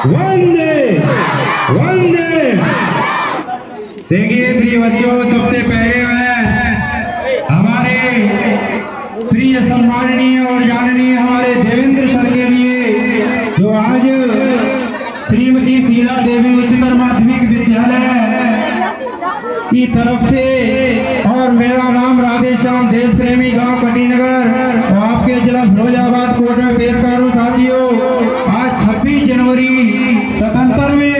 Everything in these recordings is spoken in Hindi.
वंदे वंदे। देखिए प्रिय बच्चों, सबसे पहले मैं हमारे प्रिय सम्माननीय और जाननीय हमारे देवेंद्र सर के लिए, जो आज श्रीमती शीला देवी उच्चतर माध्यमिक विद्यालय की तरफ से, और मेरा नाम राधेश्याम देश प्रेमी गांव कटीनगर और आपके जिला फिरोजाबाद कोर्ट में पेश करूं। साथियों, आज 26 जनवरी 77वें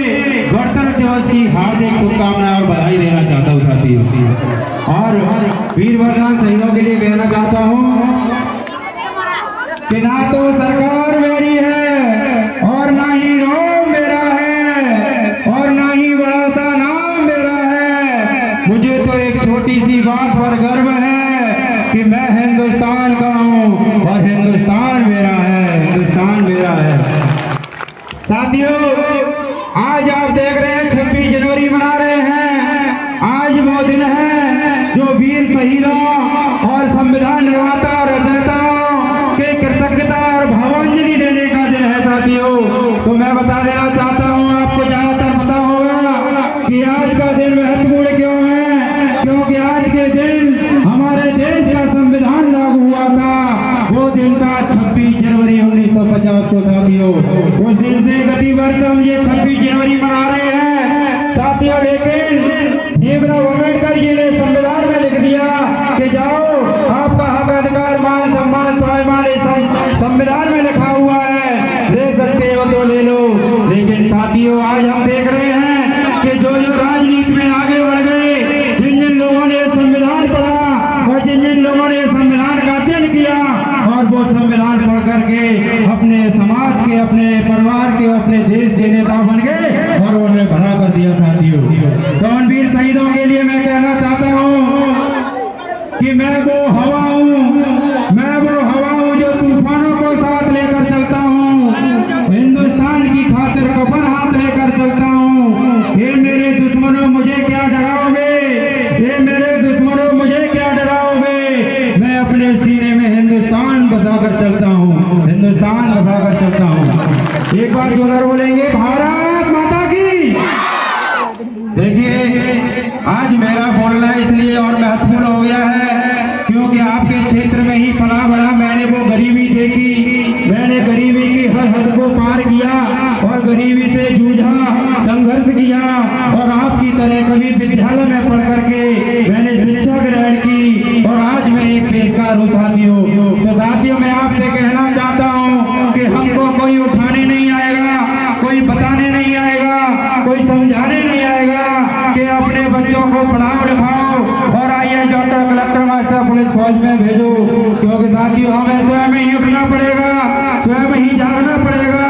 गणतंत्र दिवस की हार्दिक शुभकामनाएं और बधाई देना चाहता हूं साथियों। और वीर वरदान शहीदों के लिए कहना चाहता हूं कि ना तो सरकार मेरी है और ना ही रोम मेरा है और ना ही बड़ा सा नाम मेरा है। मुझे तो एक छोटी सी बात पर गर्व है कि मैं हिंदुस्तान का हूँ और हिंदुस्तान मेरा है, हिंदुस्तान मेरा है। साथियों, आज आप देख रहे हैं 26 जनवरी मना रहे हैं। आज वो दिन है जो वीर शहीदों और संविधान निर्माता रचयिताओं के कृतज्ञता और भावांजलि देने का दिन है। साथियों, तो मैं बता देना चाहता हूँ, आपको ज्यादातर पता होगा कि आज का दिन महत्वपूर्ण क्यों है। क्योंकि आज के दिन हमारे देश का संविधान लागू हुआ था। वो दिन था 26 जनवरी 1950 को। साथियों, उस दिन से गति वर्ष हम ये 26 जनवरी मना रहे हैं। साथियों, लेकिन भीमराव अम्बेडकर जी ने संविधान में लिख दिया कि जाओ, आपका हक अधिकार मान सम्मान स्वाभिमान संविधान में लिखा हुआ है, ले सकते हो तो ले लो। लेकिन साथियों, आज हम देख रहे हैं कि जो राजनीति में आगे बढ़ गए, जिन जिन लोगों ने संविधान पढ़ा और जिन जिन लोगों ने संविधान का अध्ययन किया और वो संविधान पढ़ करके अपने समाज के, अपने परिवार के, अपने देश के नेता बन गए और उन्होंने भला कर दिया। साथियों, तो उन वीर शहीदों के लिए मैं कहना चाहता हूँ कि मैं वो हवा हूँ, मैं वो हवा हूँ जो तूफानों को साथ लेकर चलता हूँ, हिंदुस्तान की खातिर कफन हाथ लेकर चलता हूँ। ये मेरे दुश्मनों मुझे क्या डराओगे, ये मेरे दुश्मनों मुझे क्या डराओगे। मैं अपने सीने में हिंदुस्तान बसाकर चलता हूँ, हिंदुस्तान बसाकर चलता हूँ। एक बार जोर बोलेंगे, भारत माता की। देखिए, आज मेरा बोलना इसलिए और महत्वपूर्ण हो गया है क्योंकि आपके क्षेत्र में ही पला बड़ा मैंने वो गरीबी देखी, मैंने गरीबी की हर हद को पार किया और गरीबी से जूझा, संघर्ष किया। और आपकी तरह कभी विद्यालय में पढ़ करके मैंने शिक्षा ग्रहण की और आज मैं एक पेशकार हूँ। साथियों, तो साथियों, मैं आपसे कहना चाहता हूँ कि हमको कोई उठाने नहीं आएगा, कोई बताने नहीं आएगा, कोई समझाने नहीं आएगा कि अपने बच्चों को पढ़ाओ लिखाओ और IAS doctor collector master police फौज में भेजो। क्योंकि साथियों, हमें स्वयं ही उठना पड़ेगा, स्वयं ही जागना पड़ेगा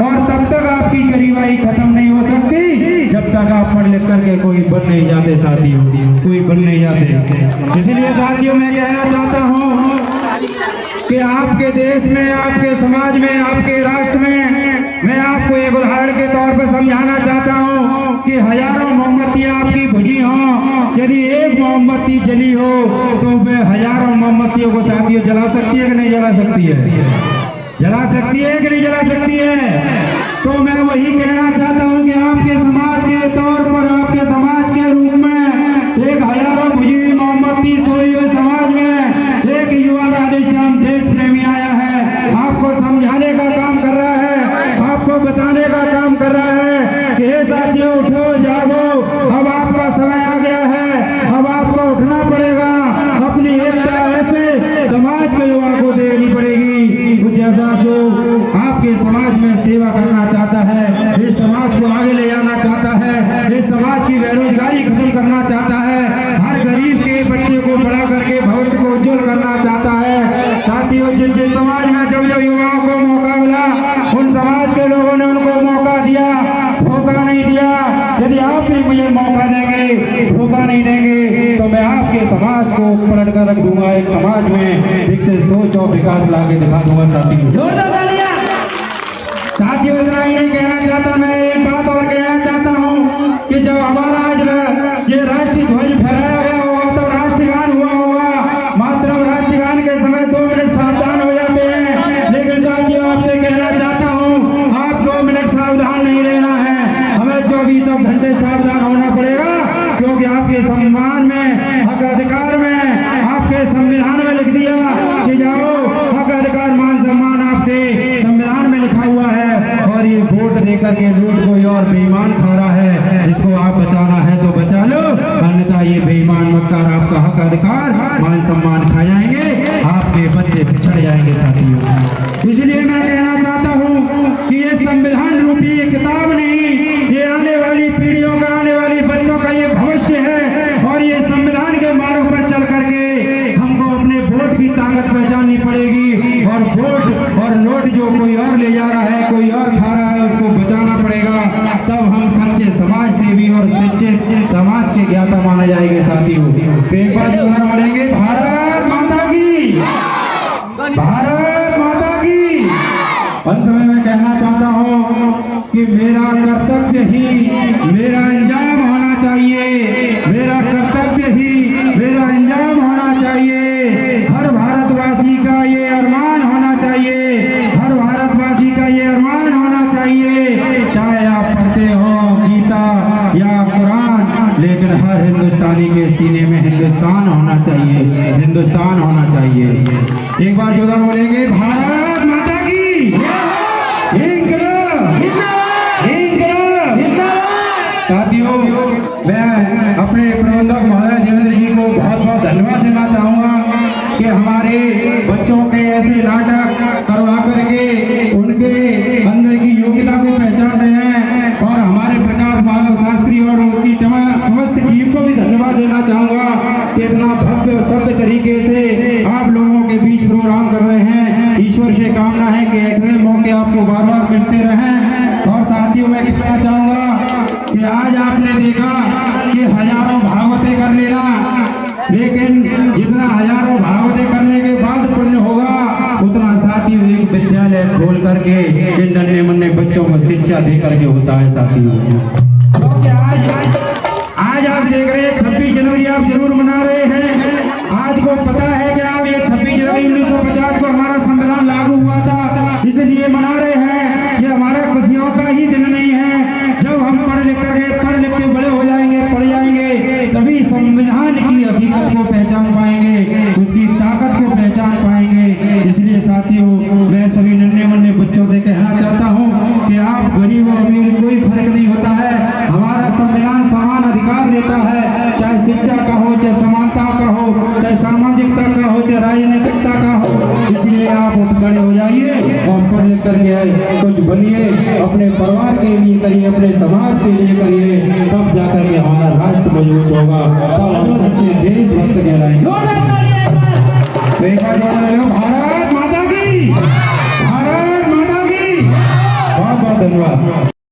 और तब तक आपकी गरीबाई खत्म नहीं हो सकती जब तक आप पढ़ लिख करके कोई बन नहीं जाते। साथियों, कोई बन नहीं जाते। इसलिए साथियों, मैं कहना चाहता हूँ कि आपके देश में, आपके समाज में, आपके राष्ट्र में मैं आपको एक उदाहरण के तौर पर समझाना चाहता हूँ कि हजारों मोमबत्तियां आपकी बुझी हों, यदि एक मोमबत्ती जली हो तो वह हजारों मोमबत्तियों को साथियों जला सकती है कि नहीं जला सकती है? जला सकती है कि नहीं जला सकती है? तो मैं वही कहना चाहता हूँ कि आपके समाज के तौर पर, आपके समाज के रूप में एक हजारों बुझी हुई मोमबत्ती सोई हुई समाज में एक युवा राधेश्याम देश प्रेमी आया है, आपको समझाने का काम कर रहा है, आपको बताने का काम कर रहा है कि हे साथियों, उठो जागो, अब आपका समय आ गया है, अब आपको उठना पड़ेगा। अपनी एकता ऐसे समाज के युवा को देनी पड़ेगी जैसा जो आपके समाज में सेवा करना चाहता है, इस समाज को आगे ले जाना चाहता है, इस समाज की बेरोजगारी खत्म करना चाहता है, हर गरीब के बच्चे को पढ़ा करके भविष्य को उज्जवल करना चाहता है। साथियों, जिन जिन समाज में जब जब युवाओं को मौका मिला, उन समाज के लोगों ने उनको मौका दिया, धोखा नहीं दिया। यदि आप भी मुझे मौका देंगे, धोखा नहीं देंगे, तो मैं आपके समाज को पलट कर रख दूंगा, एक समाज में विकसित सोच और विकास ला के दिखा दूंगा। साथियों, इतना ही नहीं कहना चाहता, मैं एक बात और कहना चाहता हूँ कि जब हमारा आज ये राष्ट्रीय ध्वज फहराया गया होगा तब राष्ट्रगान हुआ होगा। मात्र राष्ट्रगान के समय 2 मिनट सावधान हो जाते हैं, लेकिन साथियों, आपसे कहना चाहता हूँ, आप 2 मिनट सावधान नहीं लेकर के लूट कोई और बेईमान खा रहा है, इसको आप बचाना है तो बचा लो, अन्यथा ये बेईमान मक्कार आपका हक अधिकार मान सम्मान खा जाएंगे, आपके बच्चे पिछड़ जाएंगे साथियों। इसलिए मैं कहना चाहता हूँ कि ये संविधान रूपी ये किताब नहीं, ये आने वाली पीढ़ियों का, आने वाली बच्चों का ये भविष्य है, और ये संविधान के मार्ग पर चल करके हमको अपने वोट की ताकत पहचाननी पड़ेगी, और वोट और नोट जो कोई और ले जा रहा है, कोई और खा रहा है, उसको बचाना पड़ेगा। तब हम सच्चे समाज सेवी और सच्चे समाज के ज्ञाता माने जाएंगे साथियों। एक बार जोर मारेंगे, भारत माता की, भारत माता की। अंत में मैं कहना चाहता हूँ कि मेरा कर्तव्य ही मेरा अंजाम होना चाहिए, मेरा कर्तव्य ही मेरा अंजाम होना चाहिए। हर भारतवासी का ये अरमान होना चाहिए, हर भारतवासी का ये अरमान होना चाहिए, चाहे आप पढ़ते हो गीता या कुरान, लेकिन हर हिंदुस्तानी के सीने में हिंदुस्तान होना चाहिए, हिंदुस्तान होना चाहिए। एक बार जोर बोलेंगे, भारत माता की, साथियों मैं अपने प्रबंधक महोदय देवेंद्र जी को बहुत बहुत धन्यवाद देना चाहूंगा कि हमारे बच्चों के ऐसे नाटक करवा करके उनके अंदर की योग्यता को पहचान रहे हैं, और हमारे प्रकाश माधव शास्त्री और उनकी समस्त टीम को भी धन्यवाद देना चाहूंगा कि इतना भव्य शब्द तरीके से आप लोगों के बीच प्रोग्राम कर रहे हैं। ईश्वर से कामना है कि ऐसे मौके आपको बार बार मिलते रहें। और साथियों मैं कहना चाहूंगा कि आज आपने देखा कि हजारों भागवतें कर लेना, लेकिन जितना हजारों भागवतें करने के बाद पुण्य होगा, उतना साथियों एक विद्यालय खोल करके इन नन्हे मुन्ने बच्चों को शिक्षा दे करके होता है साथियों। क्योंकि आज आप देख रहे हैं 26 जनवरी आप जरूर मना रहे हैं। आज को पता है कि आप ये 26 जनवरी 1950 को हमारा संविधान लागू हुआ था, इसलिए मना रहे हैं। ये हमारा खुशियों का ही दिन नहीं है। जब हम पढ़ लिख के बड़े हो जाएंगे, पढ़ जाएंगे, तभी संविधान की हकीकत को पहचान पाएंगे, उसकी ताकत को पहचान पाएंगे। इसलिए साथियों मैं सभी नन्हे मुन्ने बच्चों से कहना चाहता हूँ कि आप गरीब और अमीर कोई फर्क नहीं होता है, हमारा संविधान समान अधिकार देता है, चाहे शिक्षा का हो, चाहे समानता का हो, चाहे सामाजिकता का हो, चाहे राजनीतिकता का हो। इसलिए आप उठ खड़े हो जाइए और पढ़ लिख करके कुछ बनिए, अपने परिवार के लिए करिए, अपने समाज के लिए करिए, तब जाकर के हमारा राष्ट्र मजबूत होगा, तब हम सच्चे